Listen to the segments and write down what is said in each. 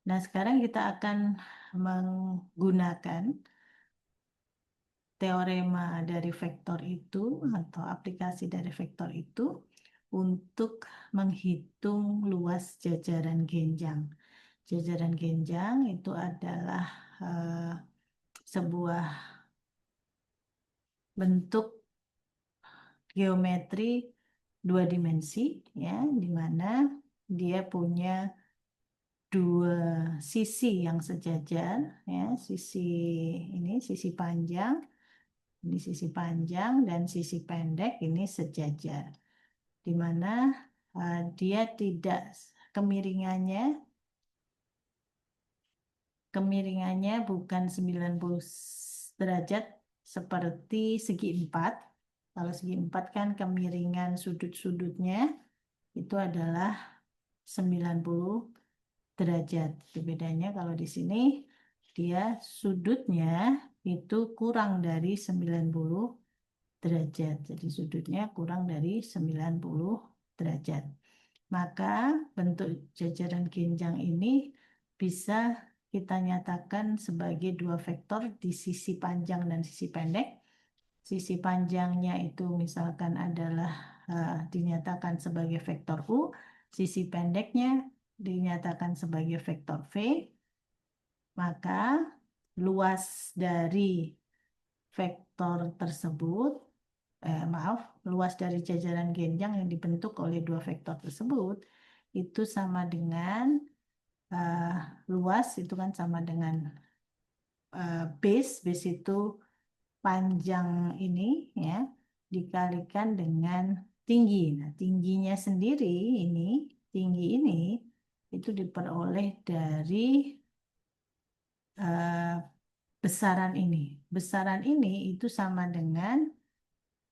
Nah, sekarang kita akan menggunakan teorema dari vektor itu atau aplikasi dari vektor itu untuk menghitung luas jajaran genjang. Jajaran genjang itu adalah eh, sebuah bentuk geometri dua dimensi, ya, di mana dia punya dua sisi yang sejajar, ya, sisi ini sisi panjang, ini sisi panjang dan sisi pendek ini sejajar, di mana dia tidak kemiringannya kemiringannya bukan 90 derajat seperti segi empat. Kalau segi empat kan kemiringan sudut-sudutnya itu adalah 90 derajat. Itu bedanya kalau di sini dia sudutnya itu kurang dari 90 derajat. Jadi sudutnya kurang dari 90 derajat. Maka bentuk jajaran genjang ini bisa kita nyatakan sebagai dua vektor di sisi panjang dan sisi pendek. Sisi panjangnya itu misalkan adalah dinyatakan sebagai vektor U, sisi pendeknya dinyatakan sebagai vektor V, maka luas dari vektor tersebut, maaf, luas dari jajaran genjang yang dibentuk oleh dua vektor tersebut itu sama dengan eh, luas itu kan sama dengan base itu panjang ini, ya, dikalikan dengan tinggi. Nah, tingginya sendiri ini, tinggi ini itu diperoleh dari eh, besaran ini. Besaran ini itu sama dengan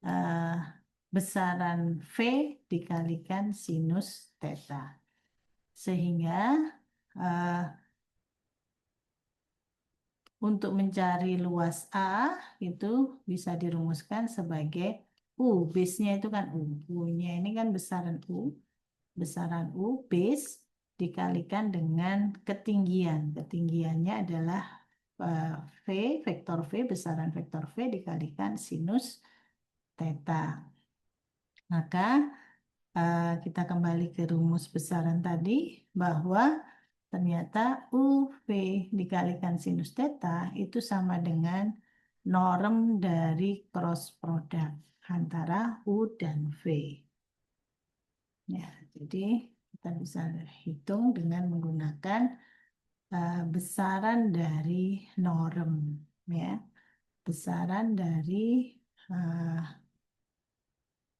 eh, besaran V dikalikan sinus theta. Sehingga eh, untuk mencari luas A itu bisa dirumuskan sebagai U. Base-nya itu kan U. U-nya ini kan besaran U. Besaran U, base, dikalikan dengan ketinggian. Ketinggiannya adalah eh, V, vektor V, besaran vektor V dikalikan sinus theta. Maka kita kembali ke rumus besaran tadi bahwa ternyata UV dikalikan sinus theta itu sama dengan norm dari cross product antara U dan V. Ya, jadi kita bisa hitung dengan menggunakan besaran dari norm, ya. Besaran dari eh,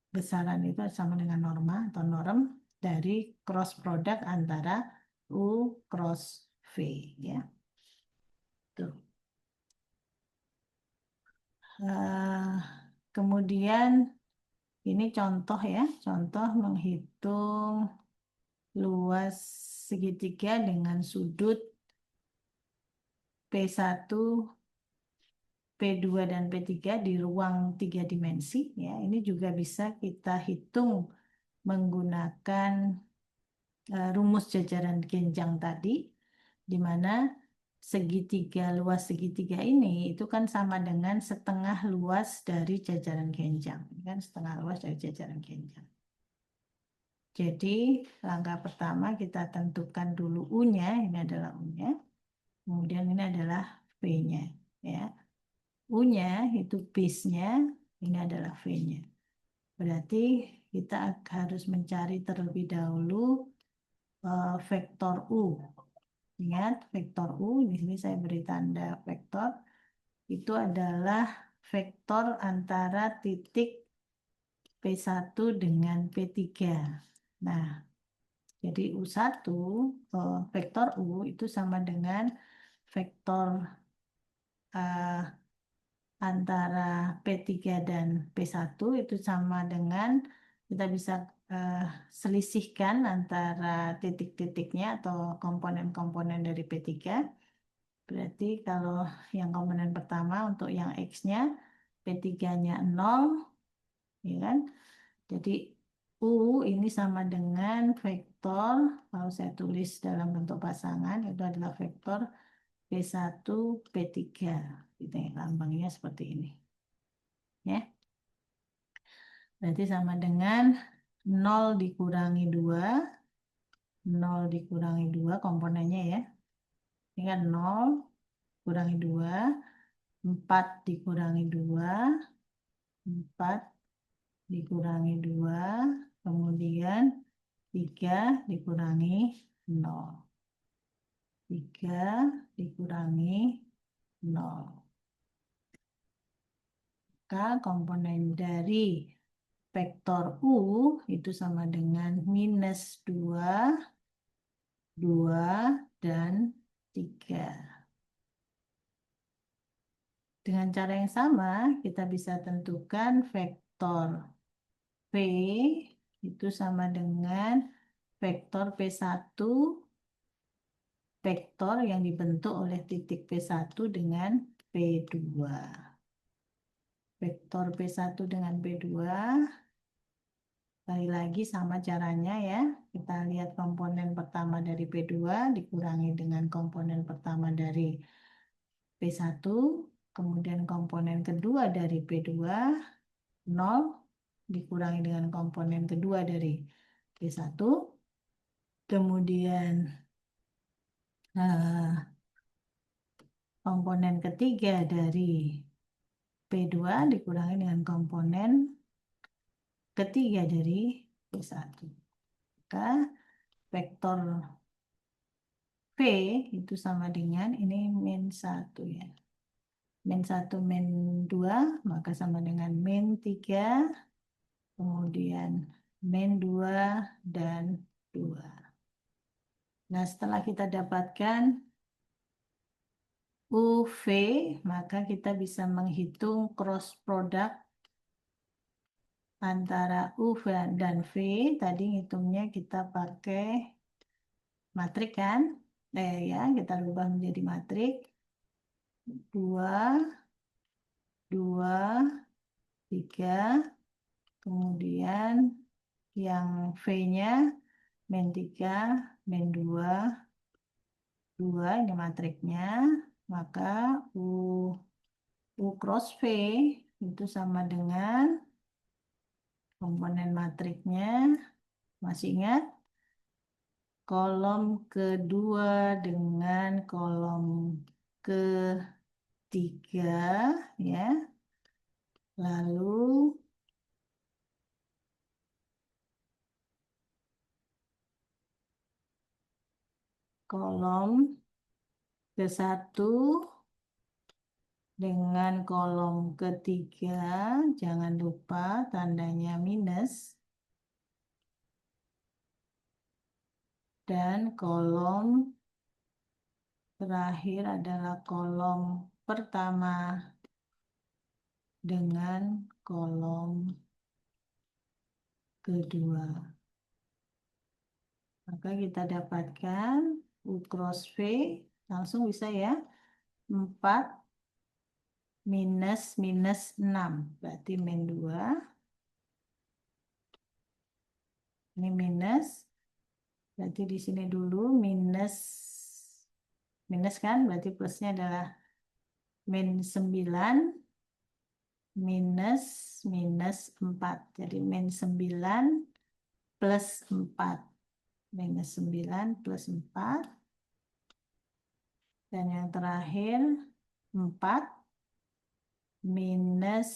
besaran itu sama dengan norma atau norm dari cross product antara U cross V, ya. Tuh. Eh, kemudian ini contoh, ya, contoh menghitung luas segitiga dengan sudut P1, P2 dan P3 di ruang tiga dimensi, ya. Ini juga bisa kita hitung menggunakan rumus jajaran genjang tadi, di mana segitiga, luas segitiga ini itu kan sama dengan setengah luas dari jajaran genjang, kan setengah luas dari jajaran genjang. Jadi langkah pertama kita tentukan dulu U-nya, ini adalah U-nya, kemudian ini adalah V-nya, ya. U-nya itu base-nya, ini adalah V-nya. Berarti kita harus mencari terlebih dahulu vektor U. Ingat, vektor U, di sini saya beri tanda vektor, itu adalah vektor antara titik P1 dengan P3. Nah, jadi U1, vektor U itu sama dengan vektor eh, antara P3 dan P1 itu sama dengan, kita bisa eh, selisihkan antara titik-titiknya atau komponen-komponen dari P3. Berarti kalau yang komponen pertama untuk yang X-nya, P3-nya 0, ya kan? Jadi U ini sama dengan vektor, kalau saya tulis dalam bentuk pasangan, itu adalah vektor P1, P3. Gitu ya, lambangnya seperti ini. Ya, berarti sama dengan 0 dikurangi 2, 0 dikurangi 2 komponennya ya. Ini kan 0 kurangi 2, 4 dikurangi 2, 4 dikurangi 2, kemudian 3 dikurangi 0. 3 dikurangi 0. Maka komponen dari vektor U itu sama dengan minus 2, 2, dan 3. Dengan cara yang sama, kita bisa tentukan vektor V itu sama dengan vektor P1, vektor yang dibentuk oleh titik P1 dengan P2. Vektor P1 dengan P2, sekali lagi sama caranya ya. Kita lihat komponen pertama dari P2 dikurangi dengan komponen pertama dari P1, kemudian komponen kedua dari P2, 0, dikurangi dengan komponen kedua dari P1, kemudian komponen ketiga dari P2 dikurangi dengan komponen ketiga dari P1. Maka vektor V itu sama dengan ini min 1 ya. Min 1 min 2 maka sama dengan min 3, kemudian min 2 dan 2. Nah, setelah kita dapatkan UV, maka kita bisa menghitung cross product antara U dan V. Tadi ngitungnya kita pakai matrik kan? Ya, kita rubah menjadi matrik. 2, 2, 3, kemudian yang V-nya min 3, min 2, 2, ini matriknya. Maka U cross V itu sama dengan komponen matriknya, masih ingat? Kolom kedua dengan kolom ketiga, ya. Lalu kolom ke-1 dengan kolom ketiga, jangan lupa tandanya minus. Dan kolom terakhir adalah kolom pertama dengan kolom kedua. Maka kita dapatkan U cross V, langsung bisa ya, 4 minus minus 6, berarti min 2. Ini minus, berarti di sini dulu minus, minus kan, berarti plusnya adalah min 9 minus minus 4. Jadi min 9 plus 4. Minus 9 plus 4. Dan yang terakhir 4 minus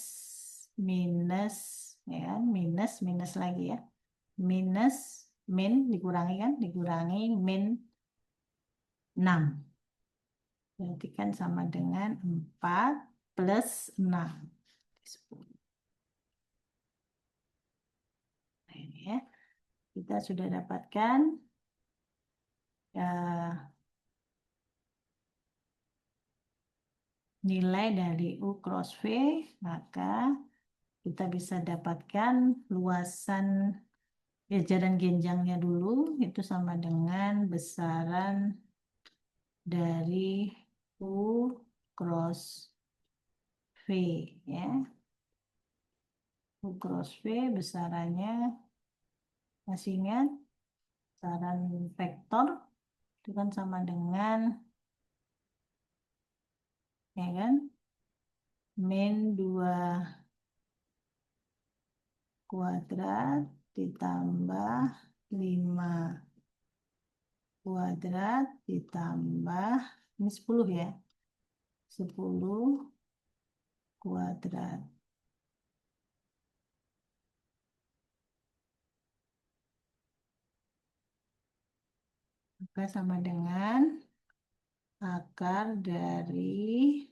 minus ya, minus minus lagi ya. Minus min dikurangi kan, dikurangi min 6. Berarti kan sama dengan 4 plus 6. 10. Nah, ini ya. Kita sudah dapatkan nilai dari U cross V, maka kita bisa dapatkan luasan jajaran genjangnya dulu, itu sama dengan besaran dari U cross V ya. U cross V besarannya Masih ingat saran vektor itu kan sama dengan, ya kan, min 2 kuadrat ditambah 5 kuadrat ditambah, ini 10 ya, 10 kuadrat. Maka sama dengan akar dari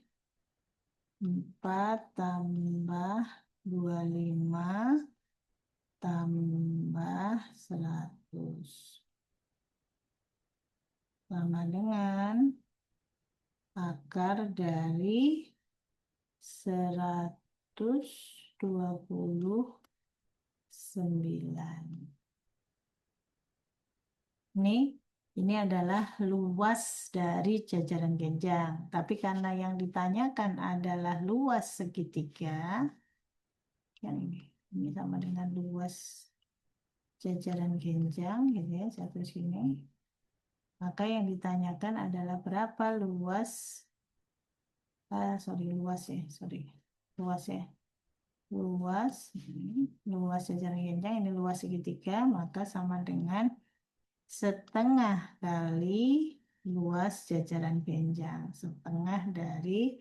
4 tambah 25 tambah 100. Sama dengan akar dari 129. Ini adalah luas dari jajaran genjang. Tapi karena yang ditanyakan adalah luas segitiga, yang ini sama dengan luas jajaran genjang, gitu ya, satu sini. Maka yang ditanyakan adalah berapa luas, luas ya, luas jajaran genjang, ini luas segitiga, maka sama dengan setengah kali luas jajaran genjang, setengah dari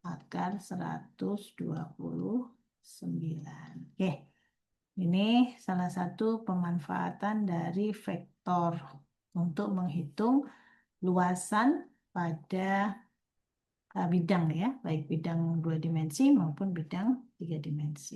akar 129. Oke, ini salah satu pemanfaatan dari vektor untuk menghitung luasan pada bidang ya, baik bidang 2 dimensi maupun bidang 3 dimensi.